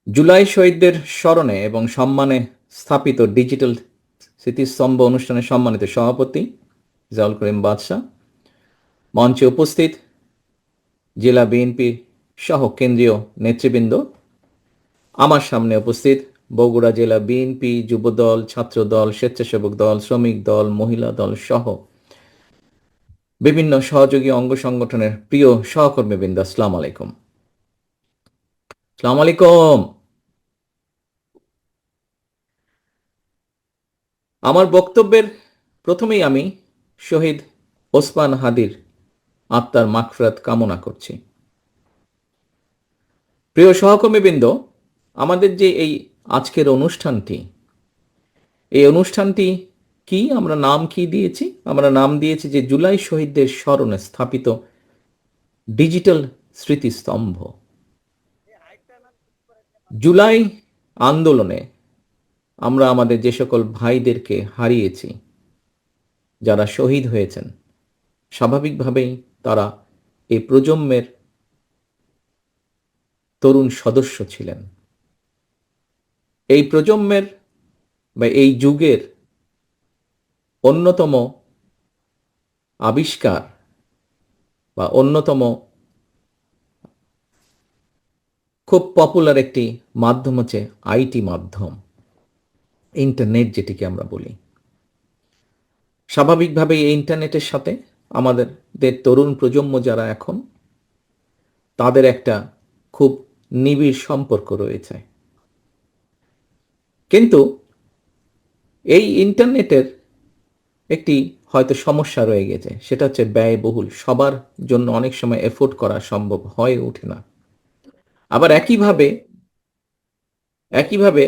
জুলাই শহীদদের স্মরণে এবং সম্মানে স্থাপিত ডিজিটাল স্মৃতিস্তম্ভ অনুষ্ঠানের সম্মানিত সভাপতি জাউল করিম বাদশাহ, মঞ্চে উপস্থিত জেলা বিএনপি সহ কেন্দ্রীয় নেতৃবৃন্দ, আমার সামনে উপস্থিত বগুড়া জেলা বিএনপি যুবদল, ছাত্রদল, স্বেচ্ছাসেবক দল, শ্রমিক দল, মহিলা দল সহ বিভিন্ন সহযোগী অঙ্গ সংগঠনের প্রিয় সহকর্মীবৃন্দ, আসসালামু আলাইকুম। আসসালামু আলাইকুম। আমার বক্তব্যের প্রথমেই আমি শহীদ ওসমান হাদির আত্মার মাগফিরাত কামনা করছি। প্রিয় সহকর্মীবৃন্দ, আমাদের যে এই আজকের অনুষ্ঠানটি, এই অনুষ্ঠানটি কি আমরা নাম কি দিয়েছি? আমরা নাম দিয়েছি যে জুলাই শহীদদের স্মরণে স্থাপিত ডিজিটাল স্মৃতিস্তম্ভ। জুলাই আন্দোলনে আমরা আমাদের যে সকল ভাইদেরকে হারিয়েছি, যারা শহীদ হয়েছেন, স্বাভাবিকভাবেই তারা এই প্রজন্মের তরুণ সদস্য ছিলেন। এই প্রজন্মের বা এই যুগের অন্যতম আবিষ্কার বা অন্যতম খুব পপুলার একটি মাধ্যম হচ্ছে আইটি মাধ্যম, ইন্টারনেট যেটিকে আমরা বলি। স্বাভাবিকভাবেই এই ইন্টারনেটের সাথে আমাদের তরুণ প্রজন্ম যারা এখন, তাদের একটা খুব নিবিড় সম্পর্ক রয়েছে। কিন্তু এই ইন্টারনেটের একটি হয়তো সমস্যা রয়ে গেছে, সেটা হচ্ছে ব্যয়বহুল। সবার জন্য অনেক সময় এফোর্ড করা সম্ভব হয়ে ওঠে না। আবার একইভাবে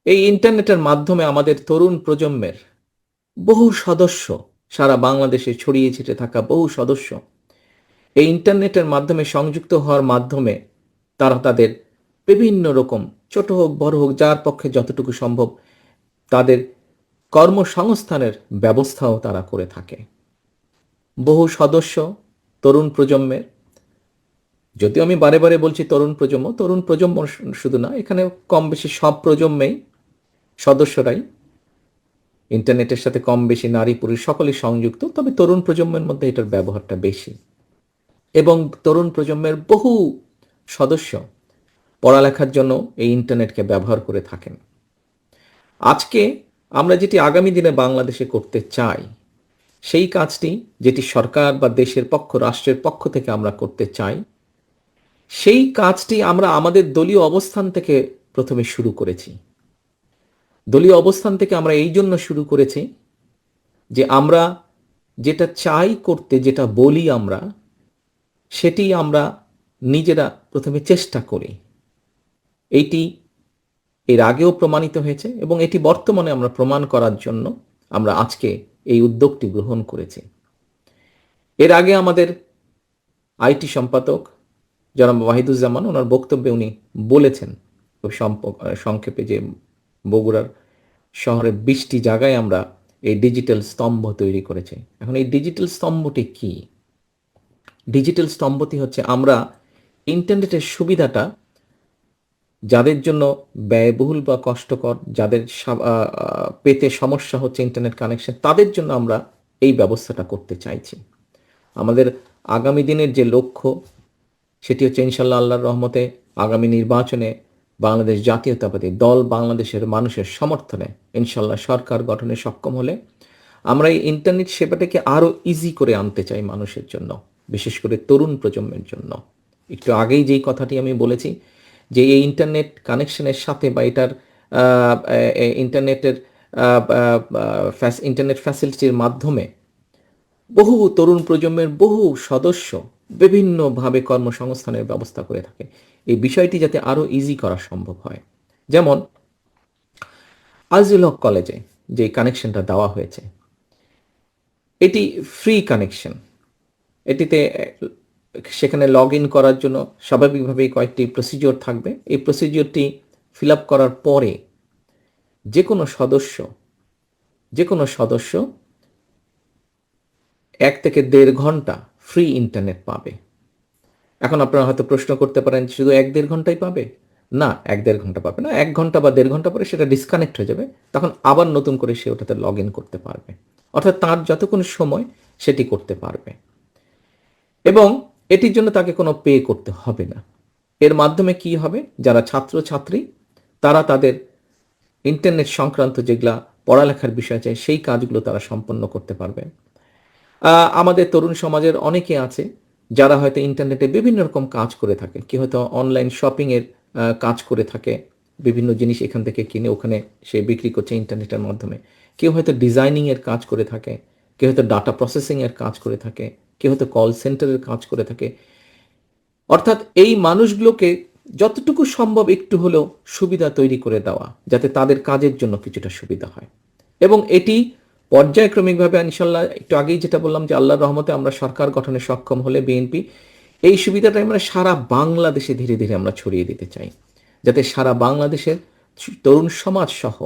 এই ইন্টারনেটের মাধ্যমে আমাদের তরুণ প্রজন্মের বহু সদস্য, সারা বাংলাদেশে ছড়িয়ে ছিটে থাকা বহু সদস্য এই ইন্টারনেটের মাধ্যমে সংযুক্ত হওয়ার মাধ্যমে তারা তাদের বিভিন্ন রকম, ছোট হোক বড় হোক, যার পক্ষে যতটুকু সম্ভব, তাদের কর্মসংস্থানের ব্যবস্থাও তারা করে থাকে। বহু সদস্য তরুণ প্রজন্মের, যদিও আমি বারে বারে বলছি তরুণ প্রজন্ম শুধু না, এখানে কম বেশি সব প্রজন্মেই সদস্যরাই ইন্টারনেটের সাথে কম বেশি নারী পুরুষ সকলেই সংযুক্ত, তবে তরুণ প্রজন্মের মধ্যে এটার ব্যবহারটা বেশি। এবং তরুণ প্রজন্মের বহু সদস্য পড়ালেখার জন্য এই ইন্টারনেটকে ব্যবহার করে থাকেন। আজকে আমরা যেটি আগামী দিনে বাংলাদেশে করতে চাই, সেই কাজটি যেটি সরকার বা দেশের পক্ষ, রাষ্ট্রের পক্ষ থেকে আমরা করতে চাই, সেই কাজটি আমরা আমাদের দলীয় অবস্থান থেকে প্রথমে শুরু করেছি। দলীয় অবস্থান থেকে আমরা এই জন্য শুরু করেছি যে আমরা যেটা চাই করতে, যেটা বলি আমরা, সেটি আমরা নিজেরা প্রথমে চেষ্টা করি। এইটি এর আগেও প্রমাণিত হয়েছে এবং এটি বর্তমানে আমরা প্রমাণ করার জন্য আমরা আজকে এই উদ্যোগটি গ্রহণ করেছি। এর আগে আমাদের আইটি সম্পাদক জনাব ওয়াহিদুজ্জামান, ওনার বক্তব্যে উনি বলেছেন খুব সংক্ষেপে যে বগুড়ার শহরের 20টি জায়গায় আমরা এই ডিজিটাল স্তম্ভ তৈরি করেছি। এখন এই ডিজিটাল স্তম্ভটি কি? ডিজিটাল স্তম্ভটি হচ্ছে আমরা ইন্টারনেটের সুবিধাটা যাদের জন্য ব্যয়বহুল বা কষ্টকর, যাদের পেতে সমস্যা হচ্ছে ইন্টারনেট কানেকশন, তাদের জন্য আমরা এই ব্যবস্থাটা করতে চাইছি। আমাদের আগামী দিনের যে লক্ষ্য, সেটি হচ্ছে ইনশাল্লাহ আল্লাহর রহমতে আগামী নির্বাচনে বাংলাদেশ জাতীয়তাবাদী দল বাংলাদেশের মানুষের সমর্থনে ইনশাল্লাহ সরকার গঠনে সক্ষম হলে আমরা এই ইন্টারনেট সেবাটাকে আরও ইজি করে আনতে চাই মানুষের জন্য, বিশেষ করে তরুণ প্রজন্মের জন্য। একটু আগেই যেই কথাটি আমি বলেছি যে এই ইন্টারনেট কানেকশনের সাথে বা এটার ইন্টারনেটের ইন্টারনেট ফ্যাসিলিটির মাধ্যমে বহু তরুণ প্রজন্মের বহু সদস্য বিভিন্নভাবে কর্মসংস্থানের ব্যবস্থা করে থাকে। এই বিষয়টি যাতে আরও ইজি করা সম্ভব হয়, যেমন আজিল হক কলেজে যে কানেকশনটা দেওয়া হয়েছে, এটি ফ্রি কানেকশন। এটিতে সেখানে লগ ইন করার জন্য স্বাভাবিকভাবেই কয়েকটি প্রসিজিওর থাকবে। এই প্রসিজিওরটি ফিল আপ করার পরে যে কোনো সদস্য 1 থেকে 1.5 ঘন্টা ফ্রি ইন্টারনেট পাবে। এখন আপনারা হয়তো প্রশ্ন করতে পারেন শুধু 1-1.5 ঘন্টাই পাবে? না, 1-1.5 ঘন্টা পাবে না। 1 ঘন্টা বা 1.5 ঘন্টা পরে সেটা ডিসকানেক্ট হয়ে যাবে। তখন আবার নতুন করে সে ওটাতে লগ ইন করতে পারবে। অর্থাৎ তার যতক্ষণ সময় সেটি করতে পারবে এবং এটির জন্য তাকে কোনো পে করতে হবে না। এর মাধ্যমে কি হবে, যারা ছাত্রছাত্রী তারা তাদের ইন্টারনেট সংক্রান্ত যেগুলা পড়ালেখার বিষয় আছে সেই কাজগুলো তারা সম্পন্ন করতে পারবে। আমাদের তরুণ সমাজের অনেকে আছে যারা হয়তো ইন্টারনেটে বিভিন্ন রকম কাজ করে থাকে। কেউ হয়তো অনলাইন শপিংয়ের কাজ করে থাকে, বিভিন্ন জিনিস এখান থেকে কিনে ওখানে সে বিক্রি করছে ইন্টারনেটের মাধ্যমে। কেউ হয়তো ডিজাইনিংয়ের কাজ করে থাকে, কেউ হয়তো ডাটা প্রসেসিংয়ের কাজ করে থাকে, কেউ হয়তো কল সেন্টারের কাজ করে থাকে। অর্থাৎ এই মানুষগুলোকে যতটুকু সম্ভব একটু হলেও সুবিধা তৈরি করে দেওয়া, যাতে তাদের কাজের জন্য কিছুটা সুবিধা হয়। এবং এটি পর্যায়ক্রমিকভাবে ইনশাল্লাহ, একটু আগেই যেটা বললাম যে আল্লাহর রহমতে আমরা সরকার গঠনে সক্ষম হলে বিএনপি এই সুবিধাটা আমরা সারা বাংলাদেশে ধীরে ধীরে আমরা ছড়িয়ে দিতে চাই, যাতে সারা বাংলাদেশের তরুণ সমাজ সহ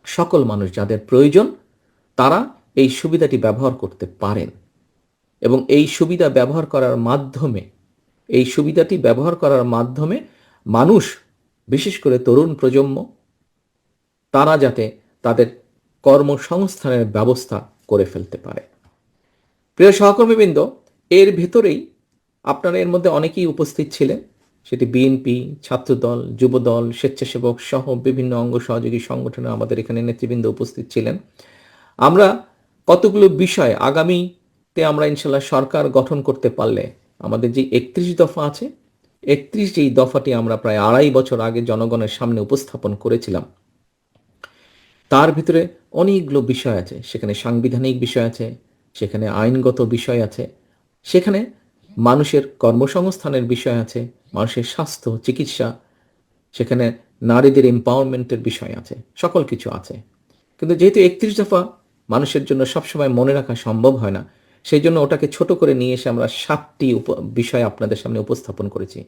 সকল মানুষ যাদের প্রয়োজন তারা এই সুবিধাটি ব্যবহার করতে পারেন। এবং এই সুবিধা ব্যবহার করার মাধ্যমে, এই সুবিধাটি ব্যবহার করার মাধ্যমে মানুষ, বিশেষ করে তরুণ প্রজন্ম, তারা যাতে তাদের কর্মসংস্থানের ব্যবস্থা করে ফেলতে পারে। প্রিয় সহকর্মীবৃন্দ, এর ভেতরেই আপনারা এর মধ্যে অনেকেই উপস্থিত ছিলেন, সেটি বিএনপি, ছাত্রদল, যুবদল, স্বেচ্ছাসেবক সহ বিভিন্ন অঙ্গ সহযোগী সংগঠনে আমাদের এখানে নেতৃবৃন্দ উপস্থিত ছিলেন। আমরা কতগুলো বিষয় আগামীতে আমরা ইনশাল্লাহ সরকার গঠন করতে পারলে আমাদের যে 31 দফা আছে, 31 যেই দফাটি আমরা প্রায় 2.5 বছর আগে জনগণের সামনে উপস্থাপন করেছিলাম, তার ভিতরে অনেকগুলো বিষয় আছে। সেখানে সাংবিধানিক বিষয় আছে, সেখানে আইনগত বিষয় আছে, সেখানে মানুষের কর্মসংস্থানের বিষয় আছে, মানুষের স্বাস্থ্য চিকিৎসা, সেখানে নারীদের এম্পাওয়ারমেন্টের বিষয় আছে, সকল কিছু আছে। কিন্তু যেহেতু 31 দফা মানুষের জন্য সবসময় মনে রাখা সম্ভব হয় না, সেই জন্য ওটাকে ছোট করে নিয়ে এসে আমরা 7টি বিষয় আপনাদের সামনে উপস্থাপন করেছি।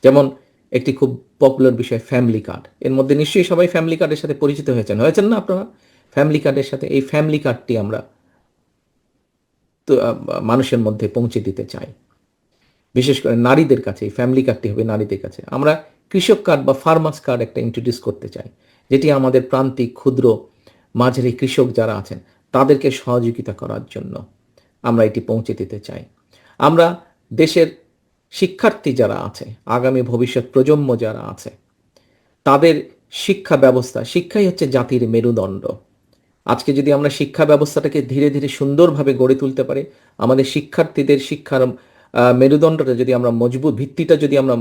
যেমন একটি খুব পপুলার বিষয় ফ্যামিলি কার্ড। এর মধ্যে নিশ্চয়ই সবাই ফ্যামিলি কার্ডের সাথে পরিচিত হয়েছেন না আপনারা? ফ্যামিলি কার্ডের সাথে এই ফ্যামিলি কার্ডটি আমরা তো মানুষের মধ্যে পৌঁছে দিতে চাই। বিশেষ করে নারীদের কাছে এই ফ্যামিলি কার্ডটি হবে নারীদের কাছে। আমরা কৃষক কার্ড বা ফার্মার্স কার্ড একটা ইন্ট্রোডিউস করতে চাই, যেটি আমাদের প্রান্তিক ক্ষুদ্র মাঝারি কৃষক যারা আছেন তাদেরকে সহযোগিতা করার জন্য আমরা এটি পৌঁছে দিতে চাই। আমরা দেশের শিক্ষার্থী যারা আছে, আগামী ভবিষ্যৎ প্রজন্ম যারা আছে, তাদের শিক্ষা ব্যবস্থা, শিক্ষাই হচ্ছে জাতির মেরুদণ্ড। আজকে যদি আমরা শিক্ষা ব্যবস্থাটাকে ধীরে ধীরে সুন্দরভাবে গড়ে তুলতে পারি, আমাদের শিক্ষার্থীদের শিক্ষার মেরুদণ্ডটা যদি আমরা মজবুত, ভিত্তিটা যদি আমরা